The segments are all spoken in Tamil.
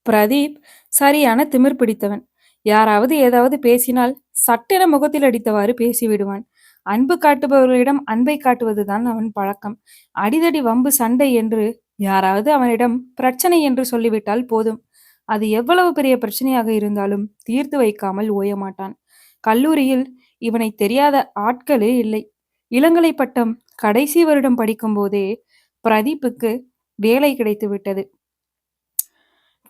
பிரதீப் சரியான திமிர் பிடித்தவன். யாராவது ஏதாவது பேசினால் சட்டென முகத்தில் அடித்தவாறு பேசிவிடுவான். அன்பு காட்டுபவர்களிடம் அன்பை காட்டுவதுதான் அவன் பழக்கம். அடிதடி வம்பு சண்டை என்று யாராவது அவனிடம் பிரச்சனை என்று சொல்லிவிட்டால் போதும். அது எவ்வளவு பெரிய பிரச்சனையாக இருந்தாலும் தீர்த்து வைக்காமல் ஓயமாட்டான். கல்லூரியில் இவனை தெரியாத ஆட்களே இல்லை. இளங்கலை பட்டம் கடைசி வருடம் படிக்கும்போதே பிரதீப்புக்கு வேலை கிடைத்து விட்டது.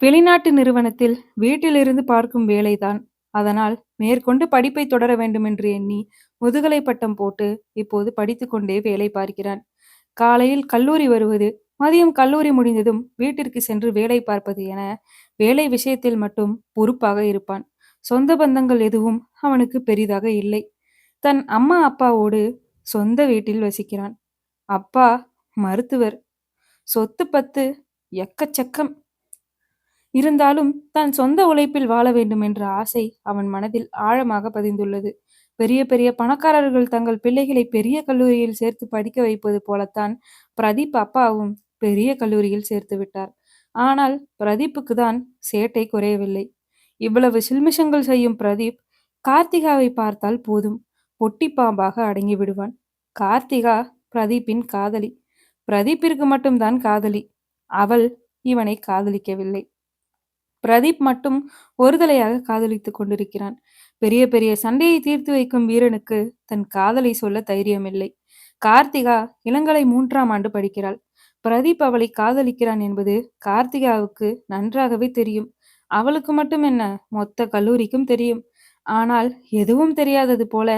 வெளிநாட்டு நிறுவனத்தில் வீட்டிலிருந்து பார்க்கும் வேலைதான். அதனால் மேற்கொண்டு படிப்பை தொடர வேண்டுமென்று எண்ணி முதுகலை பட்டம் போட்டு இப்போது படித்துக்கொண்டே வேலை பார்க்கிறான். காலையில் கல்லூரி வருவது, மதியம் கல்லூரி முடிந்ததும் வீட்டிற்கு சென்று வேலை பார்ப்பது என வேலை விஷயத்தில் மட்டும் பொறுப்பாக இருப்பான். சொந்த பந்தங்கள் எதுவும் அவனுக்கு பெரிதாக இல்லை. தன் அம்மா அப்பாவோடு சொந்த வீட்டில் வசிக்கிறான். அப்பா மருத்துவர். சொத்து பத்து எக்கச்சக்கம். இருந்தாலும் தான் சொந்த உழைப்பில் வாழ வேண்டும் என்ற ஆசை அவன் மனதில் ஆழமாக பதிந்துள்ளது. பெரிய பெரிய பணக்காரர்கள் தங்கள் பிள்ளைகளை பெரிய கல்லூரியில் சேர்த்து படிக்க வைப்பது போலத்தான் பிரதீப் அப்பாவும் பெரிய கல்லூரியில் சேர்த்து விட்டார். ஆனால் பிரதீப்புக்கு தான் சேட்டை குறையவில்லை. இவ்வளவு சில்மிஷங்கள் செய்யும் பிரதீப் கார்த்திகாவை பார்த்தால் போதும், பொட்டி பாம்பாக அடங்கி விடுவான். கார்த்திகா பிரதீப்பின் காதலி. பிரதீப்பிற்கு மட்டும்தான் காதலி. அவள் இவனை காதலிக்கவில்லை. பிரதீப் மட்டும் ஒருதலையாக காதலித்துக் கொண்டிருக்கிறான். பெரிய பெரிய சண்டையை தீர்த்து வைக்கும் வீரனுக்கு தன் காதலை சொல்ல தைரியமில்லை. கார்த்திகா இளங்கலை 3ஆம் ஆண்டு படிக்கிறாள். பிரதீப் அவளை காதலிக்கிறான் என்பது கார்த்திகாவுக்கு நன்றாகவே தெரியும். அவளுக்கு மட்டும் என்ன, மொத்த கல்லூரிக்கும் தெரியும். ஆனால் எதுவும் தெரியாதது போல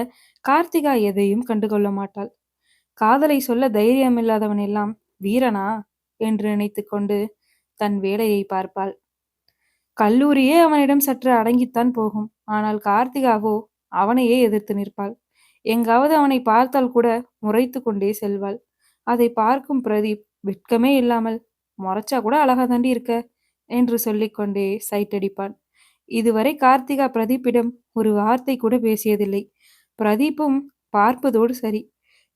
கார்த்திகா எதையும் கண்டுகொள்ள மாட்டாள். காதலை சொல்ல தைரியமில்லாதவன் எல்லாம் வீரனா என்று நினைத்துக்கொண்டு தன் வேலையை பார்ப்பாள். கல்லூரியே அவனிடம் சற்று அடங்கித்தான் போகும். ஆனால் கார்த்திகாவோ அவனையே எதிர்த்து நிற்பாள். எங்காவது அவனை பார்த்தால் கூட முறைத்து கொண்டே செல்வாள். அதை பார்க்கும் பிரதீப் வெட்கமே இல்லாமல், முறைச்சா கூட அழகா தாண்டி இருக்க என்று சொல்லிக்கொண்டே சைட் அடிப்பான். இதுவரை கார்த்திகா பிரதீப்பிடம் ஒரு வார்த்தை கூட பேசியதில்லை. பிரதீப்பும் பார்ப்பதோடு சரி.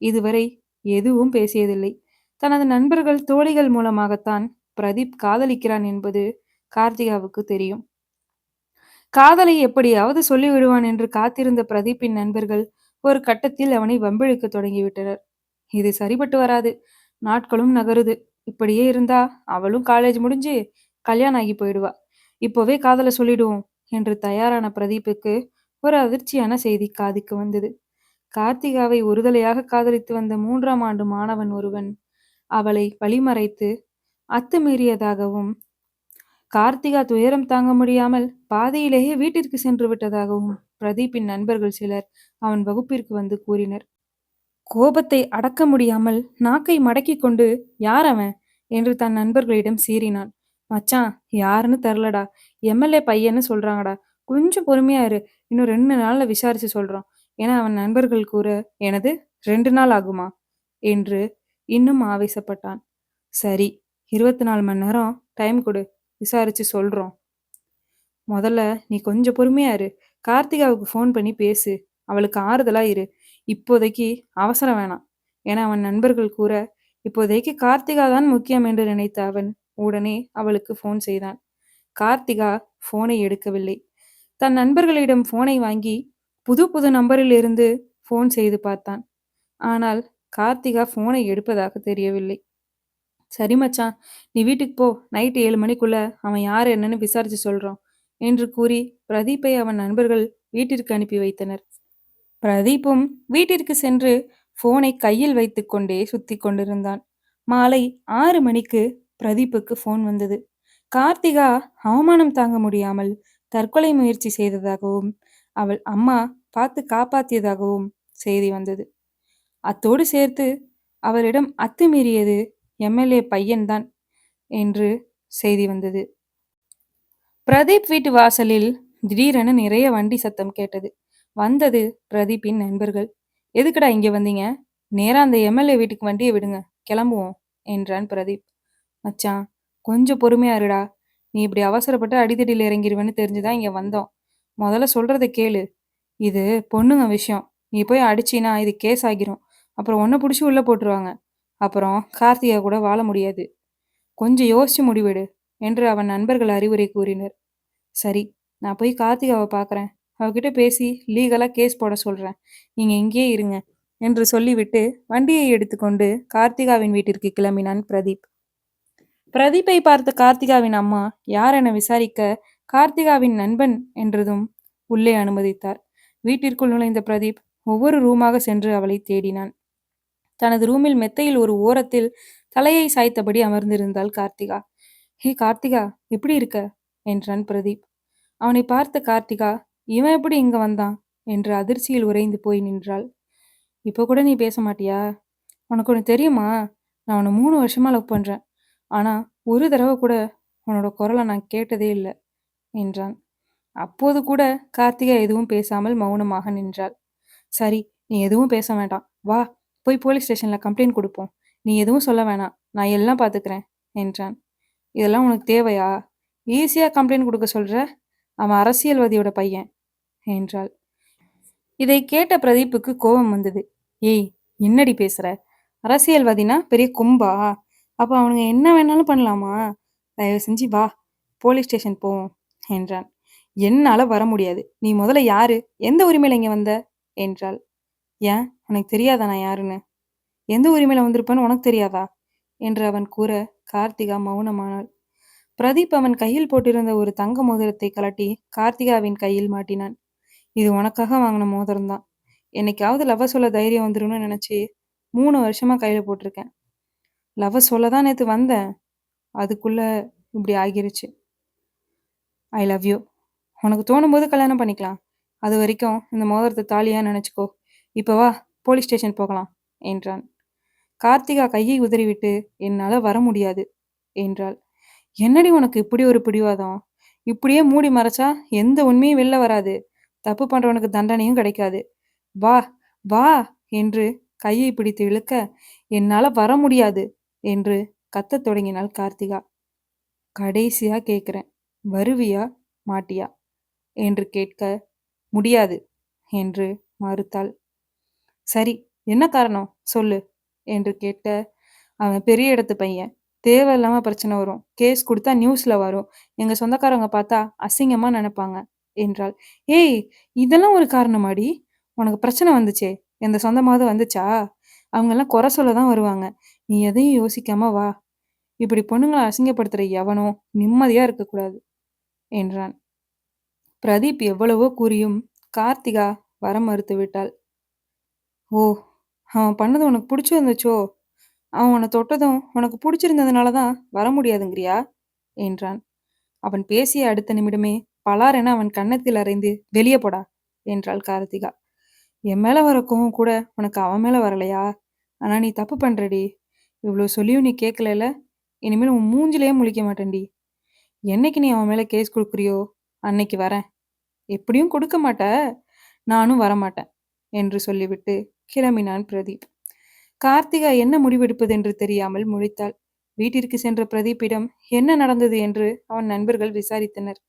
இதுவரை எதுவும் பேசியதில்லை. தனது நண்பர்கள் தோழிகள் மூலமாகத்தான் பிரதீப் காதலிக்கிறான் என்பது கார்த்திகாவுக்கு தெரியும். காதலை எப்படியாவது சொல்லிவிடுவான் என்று காத்திருந்த பிரதீப்பின் நண்பர்கள் ஒரு கட்டத்தில் அவனை வம்பிழுக்க தொடங்கிவிட்டனர். இது சரிபட்டு வராது. நாட்களும் நகருது. இப்படியே இருந்தா அவளும் காலேஜ் முடிஞ்சு கல்யாணம் ஆகி போயிடுவா. இப்போவே காதலை சொல்லிடுவோம் என்று தயாரான பிரதீப்புக்கு ஒரு அதிர்ச்சியான செய்தி காதுக்கு வந்தது. கார்த்திகாவை ஒருதலையாக காதலித்து வந்த 3ஆம் ஆண்டு மாணவன் ஒருவன் அவளை வழிமறைத்து அத்துமீறியதாகவும், கார்த்திகா துயரம் தாங்க முடியாமல் பாதியிலேயே வீட்டிற்கு சென்று விட்டதாகவும் பிரதீப்பின் நண்பர்கள் சிலர் அவன் வகுப்பிற்கு வந்து கூறினர். கோபத்தை அடக்க முடியாமல் நாக்கை மடக்கிக் கொண்டு, யார் அவன் என்று தன் நண்பர்களிடம் சீறினான். மச்சான், யாருன்னு தெரிலடா. எம்எல்ஏ பையன்னு சொல்றாங்கடா. கொஞ்சம் பொறுமையா இரு. இன்னும் 2 நாள்ல விசாரிச்சு சொல்றோம் என அவன் நண்பர்கள் கூற, எனது 2 நாள் ஆகுமா என்று இன்னும் ஆவேசப்பட்டான். சரி, 24 மணி நேரம் டைம் கொடு, விசாரிச்சு சொல்றோம். முதல்ல நீ கொஞ்சம் பொறுமையா இரு. கார்த்திகாவுக்கு ஃபோன் பண்ணி பேசு. அவளுக்கு ஆறுதலா இரு. இப்போதைக்கு அவசரம் வேணாம் என அவன் நண்பர்கள் கூற, இப்போதைக்கு கார்த்திகா தான் முக்கியம் என்று நினைத்த அவன் உடனே அவளுக்கு ஃபோன் செய்தான். கார்த்திகா ஃபோனை எடுக்கவில்லை. தன் நண்பர்களிடம் ஃபோனை வாங்கி புது புது நம்பரில் இருந்து ஃபோன் செய்து பார்த்தான். ஆனால் கார்த்திகா ஃபோனை எடுப்பதாக தெரியவில்லை. சரி மச்சான், நீ வீட்டுக்கு போ. நைட்டு 7 மணிக்குள்ள அவன் யார் என்னன்னு விசாரிச்சு சொல்றோம் என்று கூறி பிரதீப்பை அவன் நண்பர்கள் வீட்டிற்கு அனுப்பி வைத்தனர். பிரதீப்பும் வீட்டிற்கு சென்று போனை கையில் வைத்துக்கொண்டே சுத்தி கொண்டிருந்தான். மாலை 6 மணிக்கு பிரதீப்புக்கு போன் வந்தது. கார்த்திகா அவமானம் தாங்க முடியாமல் தற்கொலை முயற்சி செய்ததாகவும் அவள் அம்மா பார்த்து காப்பாத்தியதாகவும் செய்தி வந்தது. அத்தோடு சேர்த்து அவரிடம் அத்துமீறியது எம்எல்ஏ பையன்தான் என்று செய்தி வந்தது. பிரதீப் வீட்டு வாசலில் திடீரென நிறைய வண்டி சத்தம் கேட்டது. வந்தது பிரதீப்பின் நண்பர்கள். எதுக்குடா இங்க வந்தீங்க? நேரா அந்த எம்எல்ஏ வீட்டுக்கு வண்டியை விடுங்க, கிளம்புவோம் என்றான் பிரதீப். மச்சான், கொஞ்சம் பொறுமையா இருடா. நீ இப்படி அவசரப்பட்டு அடிதடியில் இறங்கிடுவேன்னு தெரிஞ்சுதான் இங்க வந்தோம். முதல்ல சொல்றதை கேளு. இது பொண்ணுங்க விஷயம். நீ போய் அடிச்சினா இது கேஸ் ஆகிரும். அப்புறம் உன்னை பிடிச்சி உள்ள போட்டுருவாங்க. அப்புறம் கார்த்திகா கூட வாழ முடியாது. கொஞ்சம் யோசிச்சு முடிவெடு என்று அவன் நண்பர்கள் அறிவுரை கூறினர். சரி, நான் போய் கார்த்திகாவை பார்க்குறேன். அவகிட்ட பேசி லீகலா கேஸ் போட சொல்றேன். நீங்க இங்கேயே இருங்க என்று சொல்லிவிட்டு வண்டியை எடுத்துக்கொண்டு கார்த்திகாவின் வீட்டிற்கு கிளம்பினான் பிரதீப். பிரதீப்பை பார்த்த கார்த்திகாவின் அம்மா யார் என விசாரிக்க கார்த்திகாவின் நண்பன் என்றதும் உள்ளே அனுமதித்தார். வீட்டிற்குள் நுழைந்த பிரதீப் ஒவ்வொரு ரூமாக சென்று அவளை தேடினான். தனது ரூமில் மெத்தையில் ஒரு ஓரத்தில் தலையை சாய்த்தபடி அமர்ந்திருந்தாள் கார்த்திகா. ஹே கார்த்திகா, எப்படி இருக்க என்றான் பிரதீப். அவனை பார்த்த கார்த்திகா, இவன் எப்படி இங்க வந்தான் என்று அதிர்ச்சியில் உறைந்து போய் நின்றாள். இப்போ கூட நீ பேச மாட்டியா? உனக்கு ஒன்று தெரியுமா? நான் உன்னை 3 வருஷமா லவ் பண்றேன். ஆனா ஒரு தடவை கூட உன்னோட குரலை நான் கேட்டதே இல்லை என்றான். அப்போது கூட கார்த்திகா எதுவும் பேசாமல் மௌனமாக நின்றாள். சரி, நீ எதுவும் பேச வேண்டாம். வா, போய் போலீஸ் ஸ்டேஷன்ல கம்ப்ளைண்ட் கொடுப்போம். நீ எதுவும் சொல்ல வேணாம், நான் எல்லாம் பார்த்துக்கிறேன் என்றான். இதெல்லாம் உனக்கு தேவையா? ஈஸியா கம்ப்ளைண்ட் கொடுக்க சொல்ற? அவன் அரசியல்வாதியோட பையன் என்றாள். இதை கேட்ட பிரதீப்புக்கு கோபம் வந்தது. ஏய், என்னடி பேசுற? அரசியல்வாதினா பெரிய கும்பா? அப்ப அவனுங்க என்ன வேணாலும் பண்ணலாமா? தயவு செஞ்சு வா, போலீஸ் ஸ்டேஷன் போவோம் என்றான். என்னால வர முடியாது. நீ முதல்ல யாரு? எந்த உரிமையில இங்க வந்த என்றாள். ஏன், உனக்கு தெரியாதா நான் யாருன்னு? எந்த உரிமையில வந்திருப்பேன்னு உனக்கு தெரியாதா என்று அவன் கூற கார்த்திகா மௌனமானாள். பிரதீப் அவன் கையில் போட்டிருந்த ஒரு தங்க மோதிரத்தை கலட்டி கார்த்திகாவின் கையில் மாட்டினான். இது உனக்காக வாங்கின மோதிரம்தான். என்னைக்காவது லவ் சொல்ல தைரியம் வந்துரும்னு நினைச்சு 3 வருஷமா கையில போட்டிருக்கேன். லவ் சொல்ல தான் நேத்து வந்தேன். அதுக்குள்ள இப்படி ஆகிருச்சு. I love you. உனக்கு தோணும்போது கல்யாணம் பண்ணிக்கலாம். அது வரைக்கும் இந்த மோதிரத்தை தாலியா நினைச்சுக்கோ. இப்ப வா, போலீஸ் ஸ்டேஷன் போகலாம் என்றான். கார்த்திகா கையை உதறிவிட்டு என்னால வர முடியாது என்றாள். என்னடி உனக்கு இப்படி ஒரு பிடிவாதம்? இப்படியே மூடி மறைச்சா எந்த உண்மையும் வெளில வராது. தப்பு பண்றவனுக்கு தண்டனையும் கிடைக்காது. வா, வா என்று கையை பிடித்து இழுக்க என்னால வர முடியாது என்று கத்தத் தொடங்கினாள் கார்த்திகா. கடைசியா கேட்கிறேன், வருவியா மாட்டியா என்று கேட்க முடியாது என்று மறுத்தாள். சரி, என்ன காரணம் சொல்லு என்று கேட்க அவன் பெரிய இடத்து பையன். தேவையில்லாம பிரச்சனை வரும். கேஸ் கொடுத்தா நியூஸ்ல வரும். எங்க சொந்தக்காரங்க பார்த்தா அசிங்கமா நினைப்பாங்க என்றாள். ஏய், இதெல்லாம் ஒரு காரணமாடி? உனக்கு பிரச்சனை வந்துச்சே, எந்த சொந்தமாவது வந்துச்சா? அவங்கெல்லாம் குறை சொல்ல தான் வருவாங்க. நீ எதையும் யோசிக்காம வா. இப்படி பொண்ணுங்களை அசிங்கப்படுத்துற எவனோ நிம்மதியா இருக்கக்கூடாது என்றான். பிரதீப் எவ்வளவோ கூறியும் கார்த்திகா வர மறுத்து விட்டாள். ஓ, அவன் பண்ணது உனக்கு பிடிச்சிருந்துச்சோ? அவன் உன்னை தொட்டதும் உனக்கு பிடிச்சிருந்ததுனால தான் வர முடியாதுங்கிறியா என்றான். அவன் பேசிய அடுத்த நிமிடமே பலாரென அவன் கன்னத்தில் அறைந்து வெளியே போடா என்றாள் கார்த்திகா. என் மேல வர கோவம் கூட உனக்கு அவன் மேல வரலையா? ஆனா நீ தப்பு பண்றடி. இவ்வளோ சொல்லியும் நீ கேட்கல. இனிமேல் உன் மூஞ்சிலேயே முழிக்க மாட்டேன்டி. என்னைக்கு நீ அவன் மேல கேஸ் கொடுக்குறியோ அன்னைக்கு வரேன். எப்படியும் கொடுக்க மாட்ட, நானும் வரமாட்டேன் என்று சொல்லிவிட்டு கிளம்பினான் பிரதீப். கார்த்திகா என்ன முடிவெடுப்பது என்று தெரியாமல் முழித்தாள். வீட்டிற்கு சென்ற பிரதீப்பிடம் என்ன நடந்தது என்று அவன் நண்பர்கள் விசாரித்தனர்.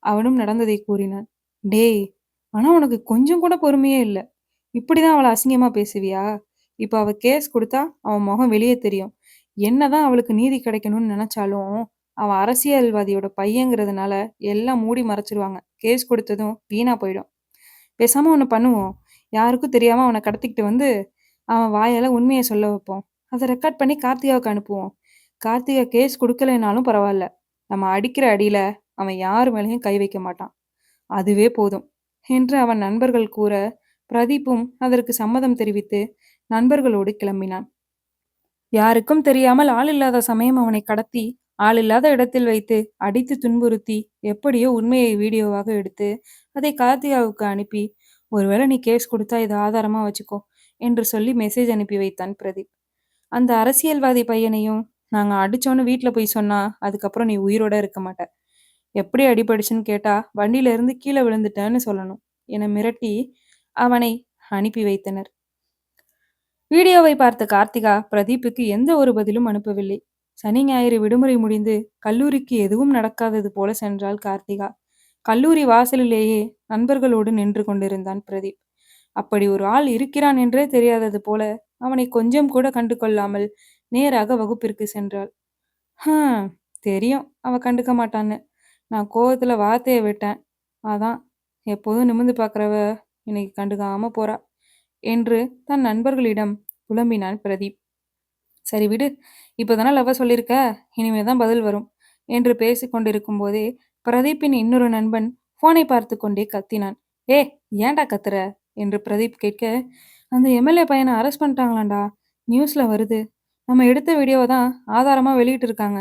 அவனும் நடந்ததை கூறினான். டேய், ஆனா உனக்கு கொஞ்சம் கூட பொறுமையே இல்லை. இப்படிதான் அவளை அசிங்கமா பேசுவியா? இப்ப அவ கேஸ் கொடுத்தா அவன் முகம் வெளியே தெரியும். என்னதான் அவளுக்கு நீதி கிடைக்கணும்னு நினைச்சாலும் அவன் அரசியல்வாதியோட பையங்கிறதுனால எல்லாம் மூடி மறைச்சிருவாங்க. கேஸ் கொடுத்ததும் வீணா போயிடும். பேசாம ஒன்று பண்ணுவோம். யாருக்கும் தெரியாம அவனை கடத்திக்கிட்டு வந்து அவன் வாயால உண்மையை சொல்ல வைப்போம். அதை ரெக்கார்ட் பண்ணி கார்த்திகாவுக்கு அனுப்புவோம். கார்த்திகா கேஸ் கொடுக்கலைனாலும் பரவாயில்ல. நம்ம அடிக்கிற அடியில அவன் யார் மேலேயும் கை வைக்க மாட்டான். அதுவே போதும் என்று அவன் நண்பர்கள் கூற பிரதீப்பும் அதற்கு சம்மதம் தெரிவித்து நண்பர்களோடு கிளம்பினான். யாருக்கும் தெரியாமல் ஆள் இல்லாத சமயம் அவனை கடத்தி ஆள் இல்லாத இடத்தில் வைத்து அடித்து துன்புறுத்தி எப்படியோ உண்மையை வீடியோவாக எடுத்து அதை கார்த்திகாவுக்கு அனுப்பி ஒருவேளை நீ கேஸ் கொடுத்தா இதை ஆதாரமா வச்சுக்கோ என்று சொல்லி மெசேஜ் அனுப்பி வைத்தான் பிரதீப். அந்த அரசியல்வாதி பையனையும் நாங்க அடிச்சோன்னு வீட்டுல போய் சொன்னா அதுக்கப்புறம் நீ உயிரோட இருக்க மாட்ட. எப்படி அடிபடிச்சுன்னு கேட்டா வண்டியில இருந்து கீழே விழுந்துட்டேன்னு சொல்லணும் என மிரட்டி அவனை அனுப்பி வைத்தனர். வீடியோவை பார்த்த கார்த்திகா பிரதீப்புக்கு எந்த ஒரு பதிலும் அனுப்பவில்லை. சனி ஞாயிறு விடுமுறை முடிந்து கல்லூரிக்கு எதுவும் நடக்காதது போல சென்றாள் கார்த்திகா. கல்லூரி வாசலிலேயே நண்பர்களோடு நின்று கொண்டிருந்தான் பிரதீப். அப்படி ஒரு ஆள் இருக்கிறான் என்றே தெரியாதது போல அவனை கொஞ்சம் கூட கண்டு கொள்ளாமல் நேராக வகுப்பிற்கு சென்றாள். தெரியும் அவ கண்டுக்க மாட்டான்னு. நான் கோவத்துல வார்த்தைய விட்டேன். அதான் எப்போதும் நிமிர்ந்து பார்க்குறவ இன்னைக்கு கண்டுக்காம போறா என்று தன் நண்பர்களிடம் புலம்பினான் பிரதீப். சரி விடு, இப்போதானே லவ்வ சொல்லியிருக்க, இனிமே தான் பதில் வரும் என்று பேசிக் கொண்டிருக்கும் போதே பிரதீப்பின் இன்னொரு நண்பன் போனை பார்த்து கொண்டே கத்தினான். ஏ, ஏன்டா கத்துற என்று பிரதீப் கேட்க, அந்த எம்எல்ஏ பையனை அரெஸ்ட் பண்ணிட்டாங்களாண்டா, நியூஸ்ல வருது. நம்ம எடுத்த வீடியோவை தான் ஆதாரமா வெளியிட்டு இருக்காங்க.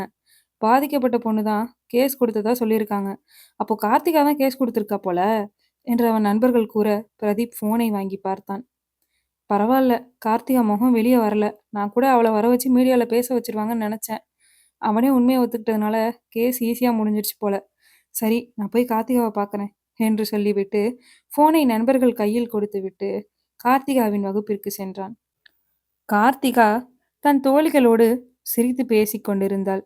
பாதிக்கப்பட்ட பொண்ணு தான் கேஸ் கொடுத்ததா சொல்லியிருக்காங்க. அப்போ கார்த்திகா தான் கேஸ் கொடுத்துருக்கா போல என்று அவன் நண்பர்கள் கூற பிரதீப் போனை வாங்கி பார்த்தான். பரவால்ல, கார்த்திகா முகம் வெளியே வரல. நான் கூட அவளை வர வச்சு மீடியால பேச வச்சிருவாங்கன்னு நினைச்சேன். அவனே உண்மையை ஒத்துக்கிட்டதுனால கேஸ் ஈஸியா முடிஞ்சிருச்சு போல. சரி, நான் போய் கார்த்திகாவை பார்க்கறேன் என்று சொல்லிவிட்டு போனை நண்பர்கள் கையில் கொடுத்துவிட்டு கார்த்திகாவின் வகுப்பிற்கு சென்றான். கார்த்திகா தன் தோழிகளோடு சிரித்து பேசிக் கொண்டிருந்தாள்.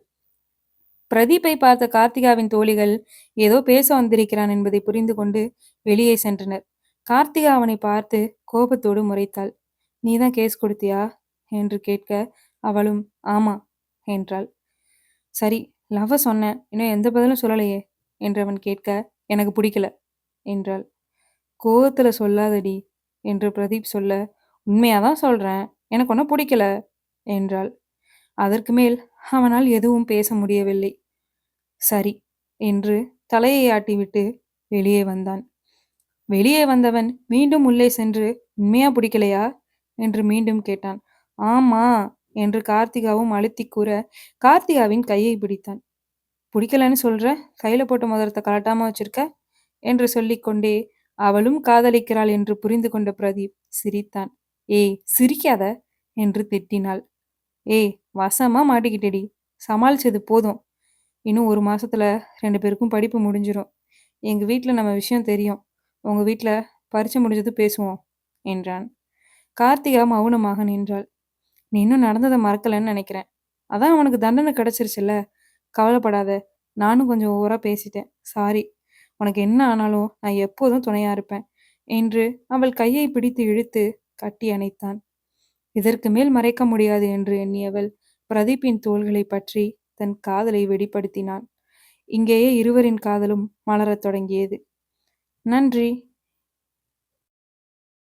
பிரதீப்பை பார்த்த கார்த்திகாவின் தோழிகள் ஏதோ பேச வந்திருக்கிறான் என்பதை புரிந்து கொண்டு வெளியே சென்றனர். கார்த்திகா அவனை பார்த்து கோபத்தோடு முறைத்தாள். நீதான் கேஸ் கொடுத்தியா என்று கேட்க அவளும் ஆமா என்றாள். சரி, லவ்வ சொன்னேன், இன்னும் எந்த பதிலும் சொல்லலையே என்றவன் கேட்க எனக்கு பிடிக்கல என்றாள். கோவத்துல சொல்லாதடி என்று பிரதீப் சொல்ல, உண்மையாதான் சொல்றேன், எனக்கு ஒன்னும் பிடிக்கல என்றாள். அதற்கு மேல் அவனால் எதுவும் பேச முடியவில்லை. சரி என்று தலையை ஆட்டிவிட்டு வெளியே வந்தான். வெளியே வந்தவன் மீண்டும் உள்ளே சென்று உண்மையா பிடிக்கலையா என்று மீண்டும் கேட்டான். ஆமா என்று கார்த்திகாவும் அழுத்தி கூற கார்த்திகாவின் கையை பிடித்தான். பிடிக்கலன்னு சொல்ற, கையில போட்ட மோதிரத்தை கலட்டாம வச்சிருக்க என்று சொல்லிக்கொண்டே அவளும் காதலிக்கிறாள் என்று புரிந்து கொண்ட பிரதீப் சிரித்தான். ஏய் சிரிக்காத என்று திட்டினாள். ஏய், வசமா மாட்டிக்கிட்டடி, சமாளிச்சது போதும். இன்னும் 1 மாசத்துல 2 பேருக்கும் படிப்பு முடிஞ்சிரும். எங்க வீட்ல நம்ம விஷயம் தெரியும். உங்க வீட்ல பரீட்சை முடிஞ்சது பேசுவோம் என்றான். கார்த்திகா மௌனமாக நின்றாள். நீ இன்னும் நடந்ததை மறக்கலன்னு நினைக்கிறேன். அதான் அவனுக்கு தண்டனை கிடைச்சிருச்சுல்ல, கவலைப்படாத. நானும் கொஞ்சம் ஓவரா பேசிட்டேன், சாரி. உனக்கு என்ன ஆனாலும் நான் எப்போதும் துணையா இருப்பேன் என்று அவள் கையை பிடித்து இழுத்து கட்டி அணைத்தான். இதற்கு மேல் மறைக்க முடியாது என்று எண்ணியவள் பிரதீப்பின் தோள்களை பற்றி தன் காதலை வெளிப்படுத்தினான். இங்கேயே இருவரின் காதலும் மலரத் தொடங்கியது. நன்றி.